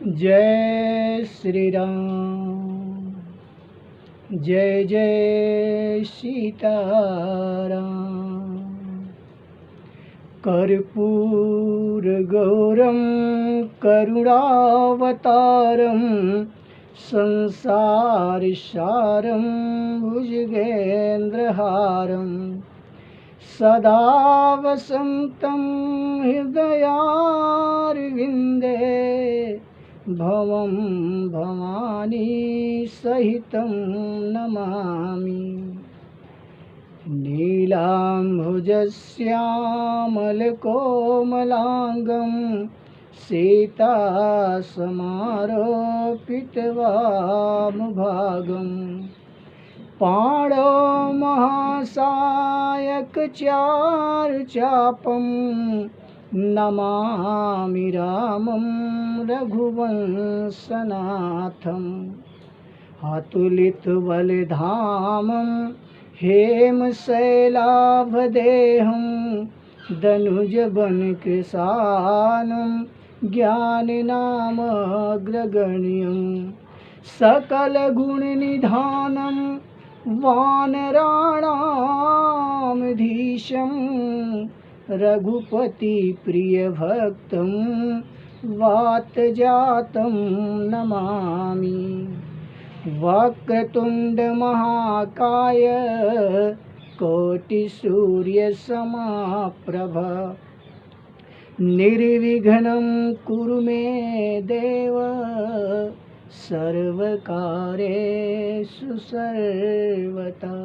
जय श्री राम। जय जय सीताराम। कर्पूर गौरम करुणावतारम संसार सारम भुजगेन्द्रहारम सदा वसन्तं हृदयारविन्दे भवं भवानी सहितं नमामि। नीलाम्भुजश्यामलकोमलाङ्गं सीतासमारोपितवामभागम् पाणौ महासायकचारुचापं नमामि रामं रघुवंशनाथम्। अतुलितबलधामं हेमशैलाभदेहं दनुजवनकृशानं ज्ञानिनामग्रगण्यं सकलगुणनिधानं वानराणामधीशं रघुपतिप्रियभक्तं वातजातं नमामि। वक्रतुण्डमहाकाय कोटिसूर्यसमप्रभ निर्विघ्नं कुरु मे देव सर्वकार्येषु सर्वदा।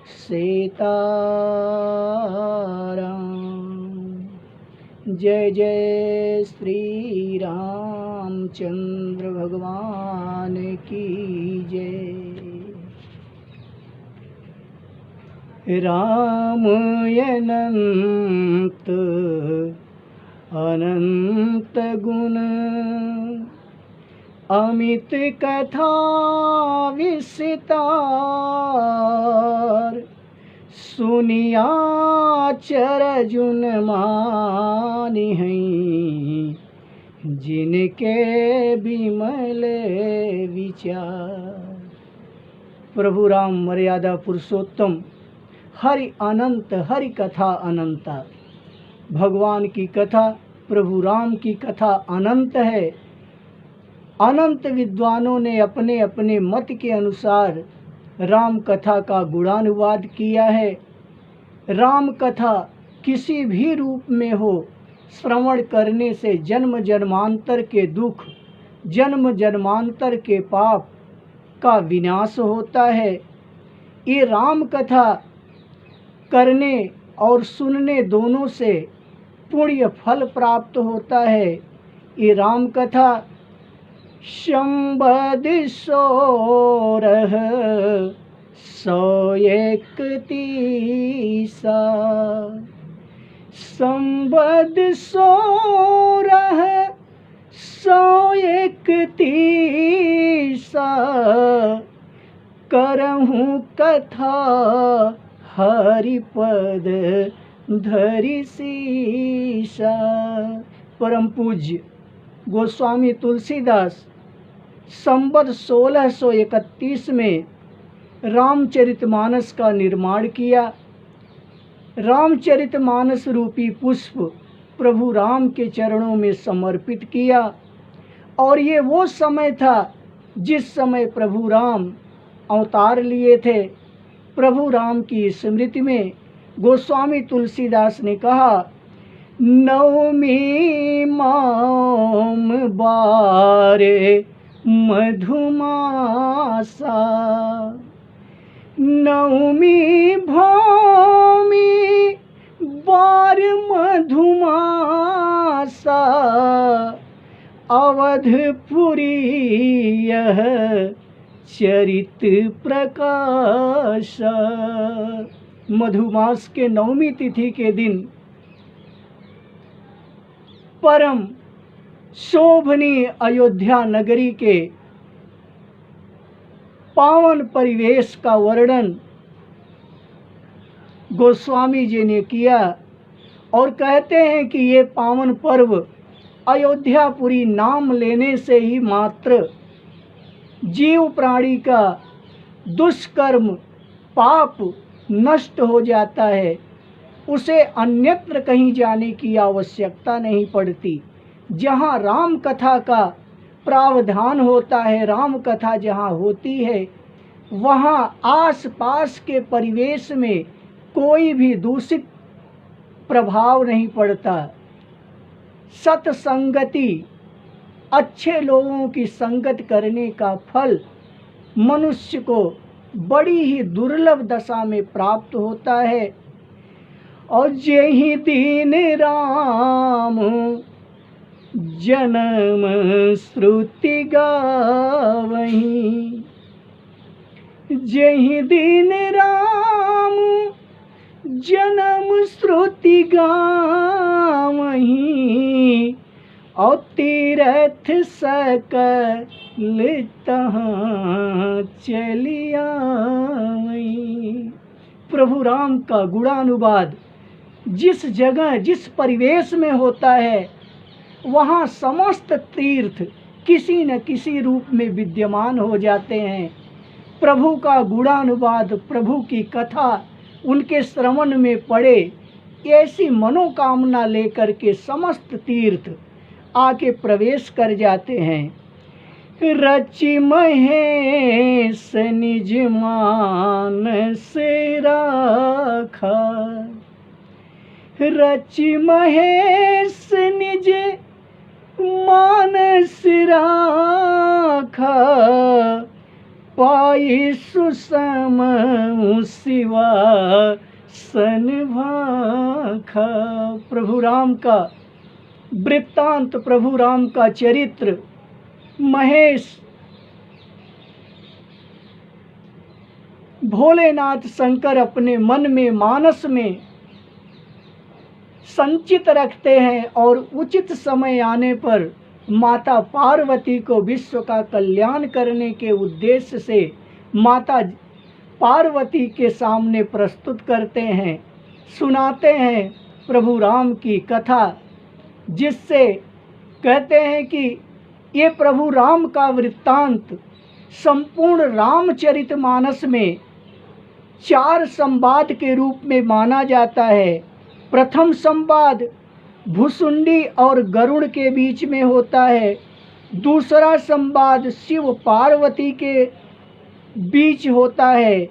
सीताराम। जय जय श्री रामचंद्र भगवान की जय। राम अनंत अनंत गुण अमित कथा विस्तार सुनिया चरजुन मानि हैं जिनके विमल विचार। प्रभु राम मर्यादा पुरुषोत्तम हरि अनंत, हरि कथा अनंता। भगवान की कथा, प्रभु राम की कथा अनंत है। अनंत विद्वानों ने अपने अपने मत के अनुसार राम कथा का गुणानुवाद किया है। राम कथा किसी भी रूप में हो, श्रवण करने से जन्म जन्मांतर के दुख, जन्म जन्मांतर के पाप का विनाश होता है। ये राम कथा करने और सुनने दोनों से पुण्य फल प्राप्त होता है। ये राम कथा संबद 1631 संबद 1631 करहूँ कथा हरिपद धरि सीसा। परम पूज्य गोस्वामी तुलसीदास संवत 1631 में रामचरितमानस का निर्माण किया। रामचरितमानस रूपी पुष्प प्रभु राम के चरणों में समर्पित किया। और ये वो समय था जिस समय प्रभु राम अवतार लिए थे। प्रभु राम की स्मृति में गोस्वामी तुलसीदास ने कहा, नवमी माम बारे मधुमासा, नवमी भौमी बार मधुमासा, अवधपुरी यह चरित प्रकाश। मधुमास के नवमी तिथि के दिन परम शोभनीय अयोध्या नगरी के पावन परिवेश का वर्णन गोस्वामी जी ने किया और कहते हैं कि ये पावन पर्व अयोध्यापुरी नाम लेने से ही मात्र जीव प्राणी का दुष्कर्म पाप नष्ट हो जाता है, उसे अन्यत्र कहीं जाने की आवश्यकता नहीं पड़ती। जहाँ राम कथा का प्रावधान होता है, राम कथा जहाँ होती है, वहाँ आसपास के परिवेश में कोई भी दूषित प्रभाव नहीं पड़ता। सत्संगति, अच्छे लोगों की संगत करने का फल मनुष्य को बड़ी ही दुर्लभ दशा में प्राप्त होता है। और जेहि दीन राम जन्म श्रुति गावहीं, जेहि दीन राम जन्म श्रुति गावहीं, और तीरथ सकल तहाँ चलिया। प्रभु राम का गुणानुवाद जिस जगह जिस परिवेश में होता है, वहाँ समस्त तीर्थ किसी न किसी रूप में विद्यमान हो जाते हैं। प्रभु का गुणानुवाद, प्रभु की कथा उनके श्रवण में पड़े, ऐसी मनोकामना लेकर के समस्त तीर्थ आके प्रवेश कर जाते हैं। रचि महेश निज मानस राखा, रचि महेश निज मानस राखा, पाई सुसम शिवा सन भाखा। प्रभु राम का वृत्तांत, प्रभु राम का चरित्र, महेश भोलेनाथ शंकर अपने मन में, मानस में संचित रखते हैं और उचित समय आने पर माता पार्वती को विश्व का कल्याण करने के उद्देश्य से माता पार्वती के सामने प्रस्तुत करते हैं, सुनाते हैं प्रभु राम की कथा, जिससे कहते हैं कि ये प्रभु राम का वृत्तांत संपूर्ण रामचरितमानस में 4 संवाद के रूप में माना जाता है। प्रथम संवाद भुसुंडी और गरुड़ के बीच में होता है। दूसरा संवाद शिव पार्वती के बीच होता है।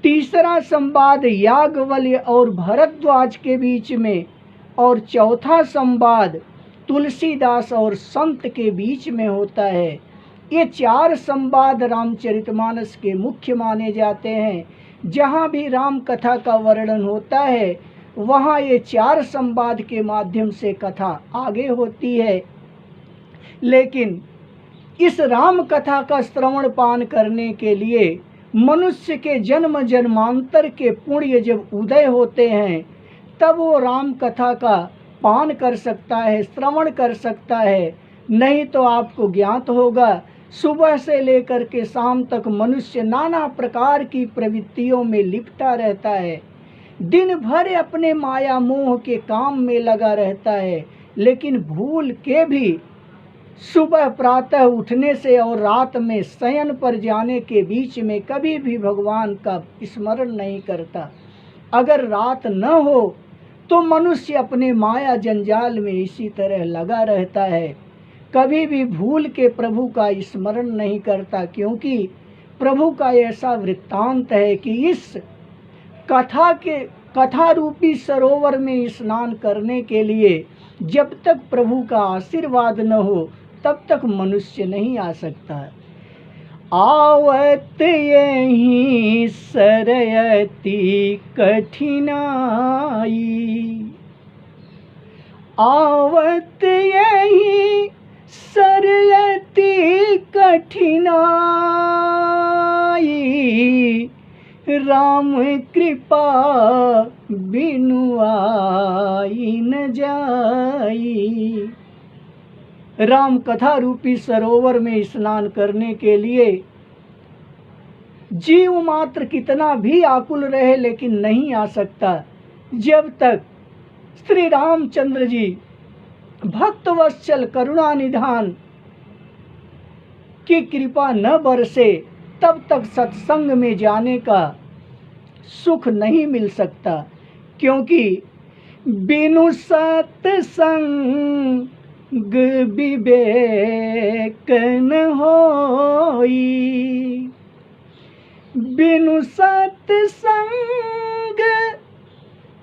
तीसरा संवाद याज्ञवल्क्य और भरद्वाज के बीच में, और चौथा संवाद तुलसीदास और संत के बीच में होता है। ये 4 संवाद रामचरितमानस के मुख्य माने जाते हैं। जहाँ भी राम कथा का वर्णन होता है, वहाँ ये 4 संवाद के माध्यम से कथा आगे होती है। लेकिन इस राम कथा का श्रवण पान करने के लिए मनुष्य के जन्म जन्मांतर के पुण्य जब उदय होते हैं, तब वो राम कथा का पान कर सकता है, श्रवण कर सकता है। नहीं तो आपको ज्ञात होगा, सुबह से लेकर के शाम तक मनुष्य नाना प्रकार की प्रवृत्तियों में लिपटा रहता है, दिन भर अपने माया मोह के काम में लगा रहता है, लेकिन भूल के भी सुबह प्रातः उठने से और रात में शयन पर जाने के बीच में कभी भी भगवान का स्मरण नहीं करता। अगर रात न हो तो मनुष्य अपने माया जंजाल में इसी तरह लगा रहता है, कभी भी भूल के प्रभु का स्मरण नहीं करता, क्योंकि प्रभु का ऐसा वृत्तांत है कि इस कथा रूपी सरोवर में स्नान करने के लिए जब तक प्रभु का आशीर्वाद न हो तब तक मनुष्य नहीं आ सकता। आवत यहीं सरयति कठिनाई, आवत यहीं सरयति कठिनाई, राम कृपा बिनु आई न जाई। राम कथा रूपी सरोवर में स्नान करने के लिए जीव मात्र कितना भी आकुल रहे लेकिन नहीं आ सकता, जब तक श्री रामचंद्र जी भक्त वत्सल करुणा निधान की कृपा न बरसे तब तक सत्संग में जाने का सुख नहीं मिल सकता, क्योंकि बिनु सत्संग विवेक न होई, बिनु सत्संग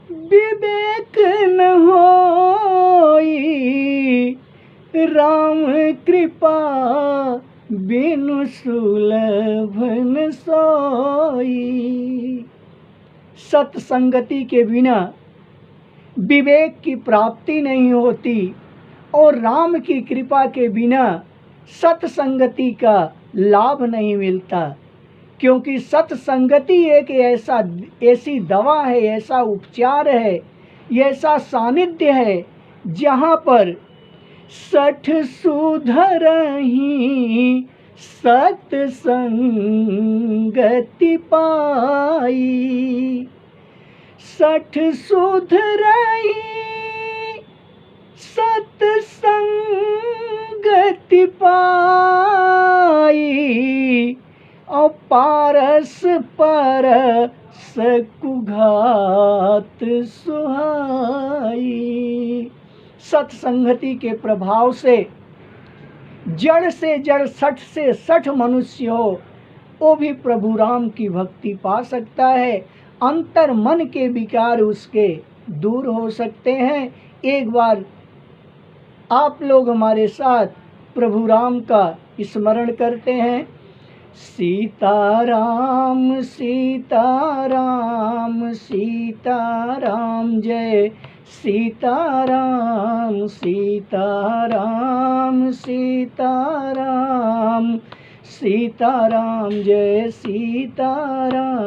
विवेक न होई, राम कृपा बिनु सुलभ न सोई। सत्संगति के बिना विवेक की प्राप्ति नहीं होती और राम की कृपा के बिना सत्संगति का लाभ नहीं मिलता, क्योंकि सत्संगति एक ऐसी दवा है, ऐसा उपचार है, ऐसा सानिध्य है जहाँ पर सठ सुधरहि सत्संगति पाई, सठ सुधरहि सत्संगति पाई, और पारस परस कुघात सुहाई। सत्संगति के प्रभाव से जड़ से जड़, सठ से सठ मनुष्य हो वो भी प्रभु राम की भक्ति पा सकता है, अंतर मन के विकार उसके दूर हो सकते हैं। एक बार आप लोग हमारे साथ प्रभु राम का स्मरण करते हैं। सीताराम सीताराम सीताराम जय सीताराम सीताराम सीताराम सीताराम जय सीताराम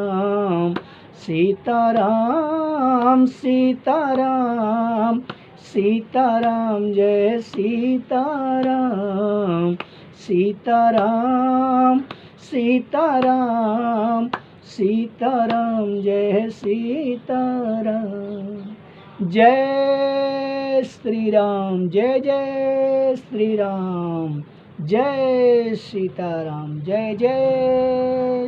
सीताराम सीताराम सीताराम जय सीताराम सीताराम सीताराम सीताराम जय सीताराम। जय श्री राम, जय जय श्री राम, जय सीताराम, जय जय।